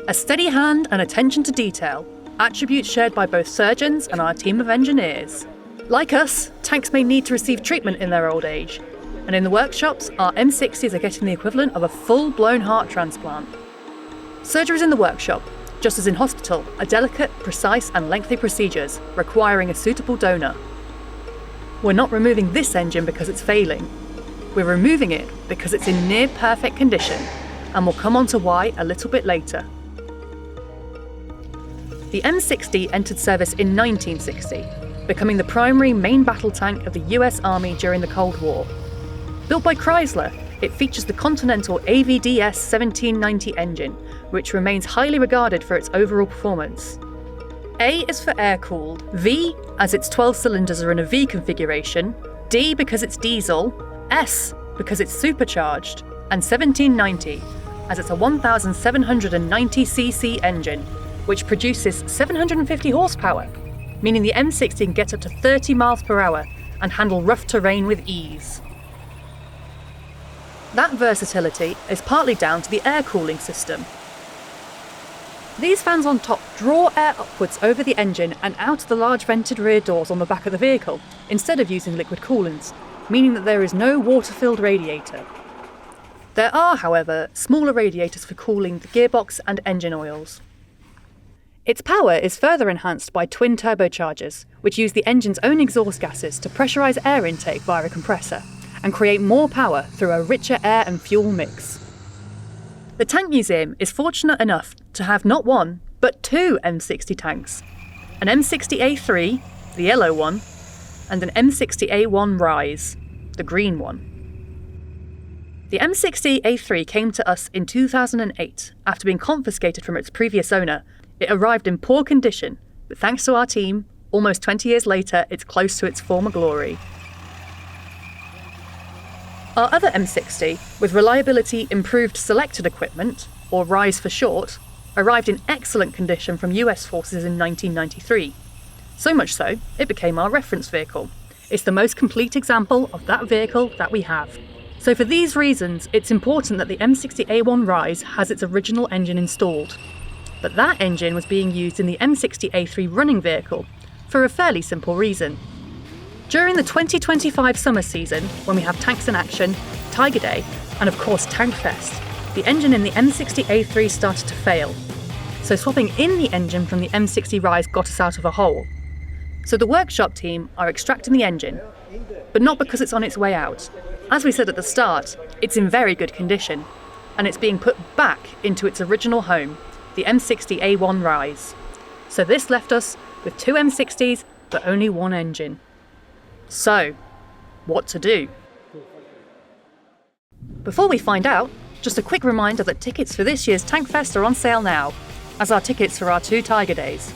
A steady hand and attention to detail, attributes shared by both surgeons and our team of engineers. Like us, tanks may need to receive treatment in their old age, and in the workshops, our M60s are getting the equivalent of a full-blown heart transplant. Surgeries in the workshop, just as in hospital, are delicate, precise and lengthy procedures, requiring a suitable donor. We're not removing this engine because it's failing. We're removing it because it's in near-perfect condition, and we'll come on to why a little bit later. The M60 entered service in 1960, becoming the primary main battle tank of the US Army during the Cold War. Built by Chrysler, it features the Continental AVDS 1790 engine, which remains highly regarded for its overall performance. A is for air-cooled, V as its 12 cylinders are in a V configuration, D because it's diesel, S because it's supercharged, and 1790 as it's a 1790cc engine, which produces 750 horsepower, meaning the M60 can get up to 30 miles per hour and handle rough terrain with ease. That versatility is partly down to the air cooling system. These fans on top draw air upwards over the engine and out of the large vented rear doors on the back of the vehicle, instead of using liquid coolants, meaning that there is no water-filled radiator. There are, however, smaller radiators for cooling the gearbox and engine oils. Its power is further enhanced by twin turbochargers, which use the engine's own exhaust gases to pressurise air intake via a compressor and create more power through a richer air and fuel mix. The Tank Museum is fortunate enough to have not one, but two M60 tanks. An M60A3, the yellow one, and an M60A1 Rise, the green one. The M60A3 came to us in 2008 after being confiscated from its previous owner. It arrived in poor condition, but thanks to our team, almost 20 years later, it's close to its former glory. Our other M60, with reliability improved selected equipment, or RISE for short, arrived in excellent condition from US forces in 1993. So much so, it became our reference vehicle. It's the most complete example of that vehicle that we have. So for these reasons, it's important that the M60A1 RISE has its original engine installed. But that engine was being used in the M60A3 running vehicle, for a fairly simple reason. During the 2025 summer season, when we have tanks in action, Tiger Day, and of course Tank Fest, the engine in the M60A3 started to fail. So swapping in the engine from the M60 Rise got us out of a hole. So the workshop team are extracting the engine, but not because it's on its way out. As we said at the start, it's in very good condition, and it's being put back into its original home, the M60A1 Rise. So this left us with two M60s, but only one engine. So, what to do? Before we find out, just a quick reminder that tickets for this year's Tank Fest are on sale now, as are tickets for our 2 Tiger Days.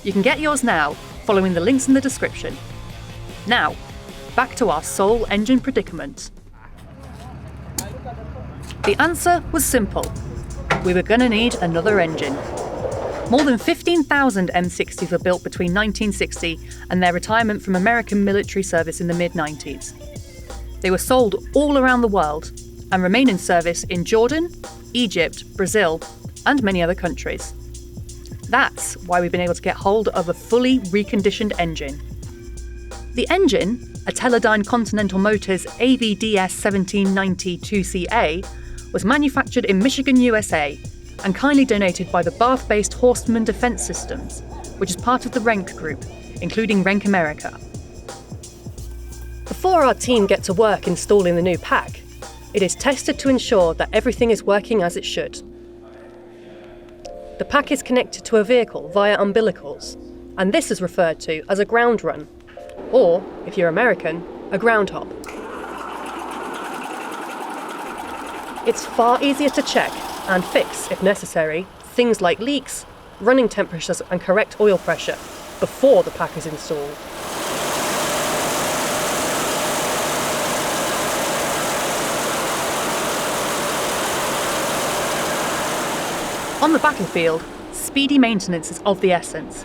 You can get yours now, following the links in the description. Now, back to our sole engine predicament. The answer was simple. We were going to need another engine. More than 15,000 M60s were built between 1960 and their retirement from American military service in the mid-90s. They were sold all around the world and remain in service in Jordan, Egypt, Brazil, and many other countries. That's why we've been able to get hold of a fully reconditioned engine. The engine, a Teledyne Continental Motors AVDS 1790 2CA, was manufactured in Michigan, USA, and kindly donated by the Bath-based Horstman Defense Systems, which is part of the Renk Group, including Renk America. Before our team get to work installing the new pack, it is tested to ensure that everything is working as it should. The pack is connected to a vehicle via umbilicals, and this is referred to as a ground run, or, if you're American, a ground hop. It's far easier to check and fix, if necessary, things like leaks, running temperatures and correct oil pressure before the pack is installed. On the battlefield, speedy maintenance is of the essence,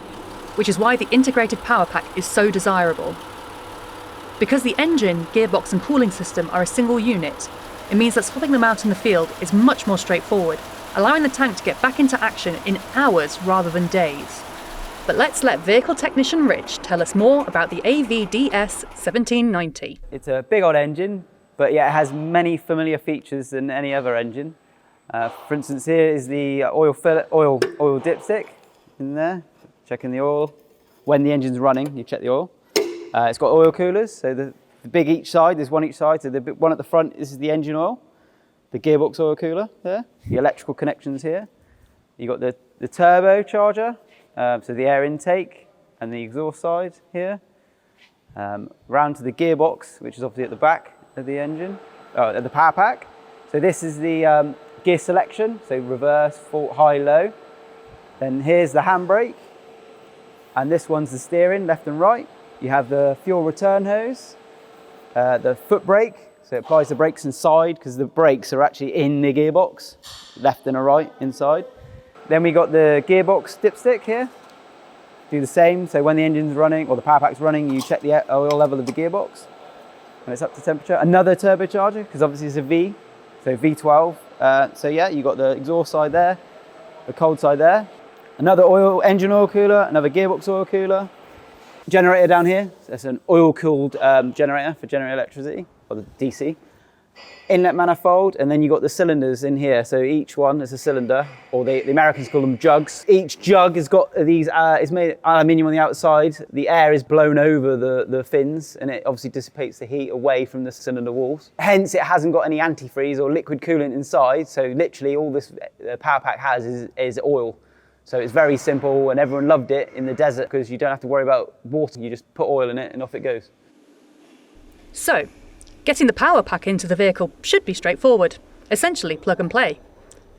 which is why the integrated power pack is so desirable. Because the engine, gearbox and cooling system are a single unit, it means that swapping them out in the field is much more straightforward, allowing the tank to get back into action in hours rather than days. But let's let vehicle technician Rich tell us more about the AVDS 1790. It's a big old engine, but yeah, it has many familiar features than any other engine. For instance, here is the oil dipstick in there, checking the oil. When the engine's running, you check the oil. It's got oil coolers, so the big each side, there's one each side, so the one at the front, this is the engine oil. The gearbox oil cooler there, the electrical connections here. You've got the turbocharger, so the air intake and the exhaust side here. Round to the gearbox, which is obviously at the back of the engine, at the power pack. So this is the gear selection, so reverse, full, high, low. Then here's the handbrake, and this one's the steering, left and right. You have the fuel return hose, the foot brake, so it applies the brakes inside because the brakes are actually in the gearbox, left and a right inside. Then we got the gearbox dipstick here. Do the same, so when the engine's running or the power pack's running, you check the oil level of the gearbox when it's up to temperature. Another turbocharger, because obviously it's a V, so V12. So yeah, you got the exhaust side there, the cold side there. Another engine oil cooler, another gearbox oil cooler. Generator down here, so that's an oil-cooled generator for generating electricity, or the DC. Inlet manifold, and then you've got the cylinders in here. So each one is a cylinder, or the Americans call them jugs. Each jug has got these, it's made aluminium on the outside. The air is blown over the fins, and it obviously dissipates the heat away from the cylinder walls. Hence, it hasn't got any antifreeze or liquid coolant inside. So literally all this power pack has is oil. So it's very simple, and everyone loved it in the desert because you don't have to worry about water. You just put oil in it and off it goes. So, getting the power pack into the vehicle should be straightforward, essentially plug and play.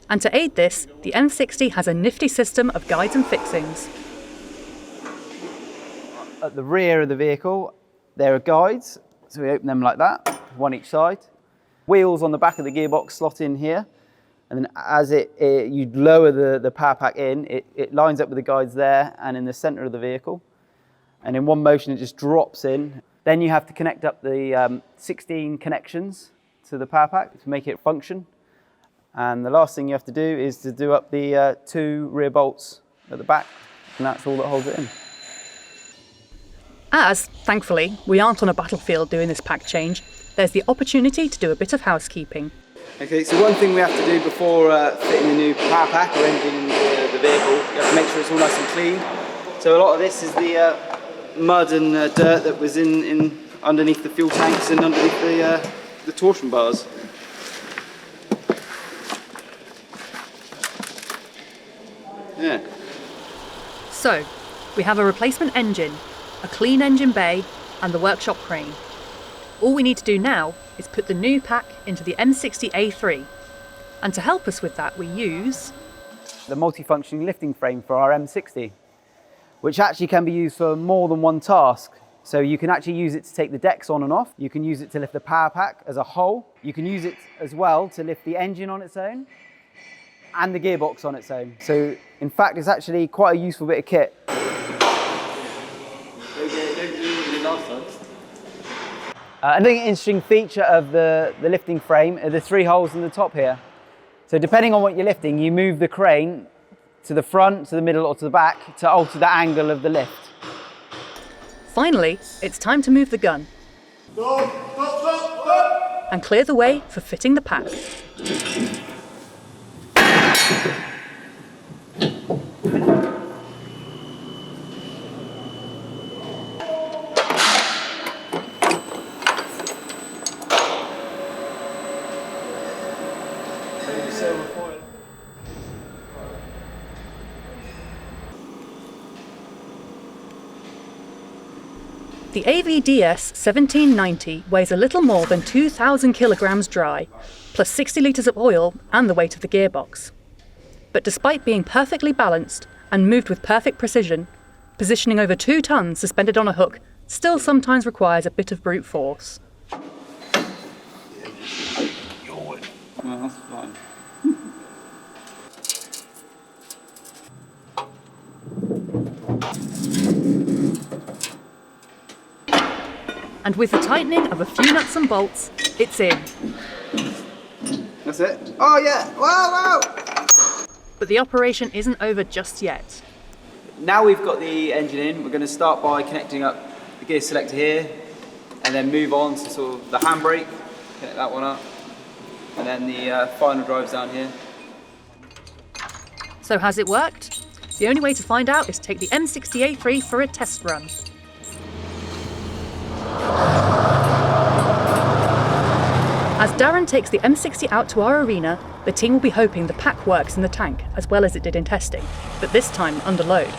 And to aid this, the M60 has a nifty system of guides and fixings. At the rear of the vehicle, there are guides. So we open them like that, one each side. Wheels on the back of the gearbox slot in here. And then as you lower the power pack in, it lines up with the guides there and in the center of the vehicle. And in one motion, it just drops in. Then you have to connect up the 16 connections to the power pack to make it function. And the last thing you have to do is to do up the 2 rear bolts at the back, and that's all that holds it in. As, thankfully, we aren't on a battlefield doing this pack change, there's the opportunity to do a bit of housekeeping. Okay, so one thing we have to do before fitting the new power pack or engine into the vehicle, you have to make sure it's all nice and clean. So a lot of this is the mud and dirt that was in underneath the fuel tanks and underneath the torsion bars. Yeah. So, we have a replacement engine, a clean engine bay, and the workshop crane. All we need to do now is put the new pack into the M60A3. And to help us with that, we use the multifunctioning lifting frame for our M60, which actually can be used for more than one task. So you can actually use it to take the decks on and off. You can use it to lift the power pack as a whole. You can use it as well to lift the engine on its own and the gearbox on its own. So in fact, it's actually quite a useful bit of kit. Another interesting feature of the lifting frame are the 3 holes in the top here. So depending on what you're lifting, you move the crane to the front, to the middle, or to the back to alter the angle of the lift. Finally, it's time to move the gun. And clear the way for fitting the pack. The AVDS 1790 weighs a little more than 2,000 kilograms dry, plus 60 litres of oil and the weight of the gearbox. But despite being perfectly balanced and moved with perfect precision, positioning over 2 tons suspended on a hook still sometimes requires a bit of brute force. Well, that's fine. And with the tightening of a few nuts and bolts, it's in. That's it. Oh yeah! Wow, wow! But the operation isn't over just yet. Now we've got the engine in, we're going to start by connecting up the gear selector here, and then move on to sort of the handbrake, connect that one up, and then the final drives down here. So has it worked? The only way to find out is to take the M60A3 for a test run. As Darren takes the M60 out to our arena, the team will be hoping the pack works in the tank as well as it did in testing, but this time under load.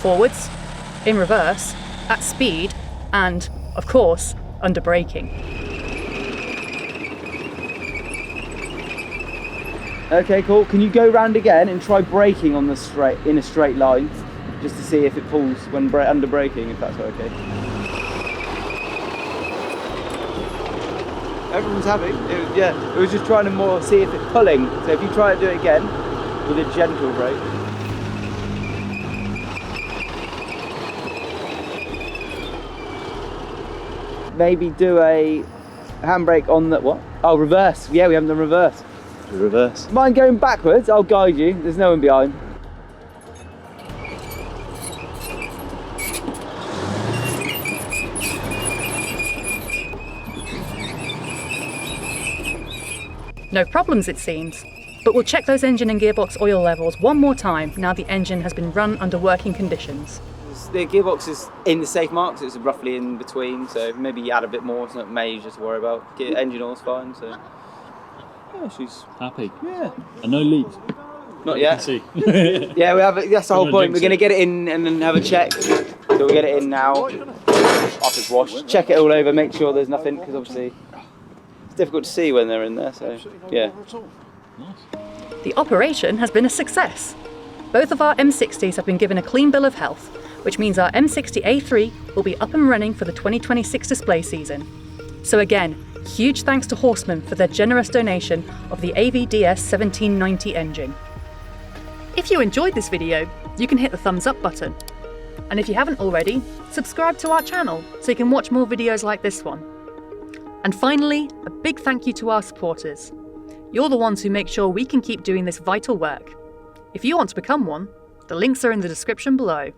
Forwards, in reverse, at speed, and, of course, under braking. Okay, cool. Can you go round again and try braking on the in a straight line, just to see if it pulls when under braking, if that's okay. Everyone's happy. It was just trying to more see if it's pulling. So if you try to do it again with a gentle brake. Maybe do a handbrake on the what? Oh, reverse. Yeah, we haven't done reverse. Reverse. Mind going backwards? I'll guide you. There's no one behind. No problems, it seems. But we'll check those engine and gearbox oil levels one more time now the engine has been run under working conditions. The gearbox is in the safe marks, it's roughly in between, so maybe you add a bit more, it's not major to worry about. Engine oil's fine, so yeah, she's happy. Yeah. And no leaks. Not yet. See. Yeah, we have it, that's the whole point. We're going to get it in and then have a check. So we'll get it in now, after it's washed. Check it all over, make sure there's nothing, because obviously it's difficult to see when they're in there, so yeah. The operation has been a success. Both of our M60s have been given a clean bill of health, which means our M60A3 will be up and running for the 2026 display season. So again, huge thanks to Horseman for their generous donation of the AVDS 1790 engine. If you enjoyed this video, you can hit the thumbs up button. And if you haven't already, subscribe to our channel so you can watch more videos like this one. And finally, a big thank you to our supporters. You're the ones who make sure we can keep doing this vital work. If you want to become one, the links are in the description below.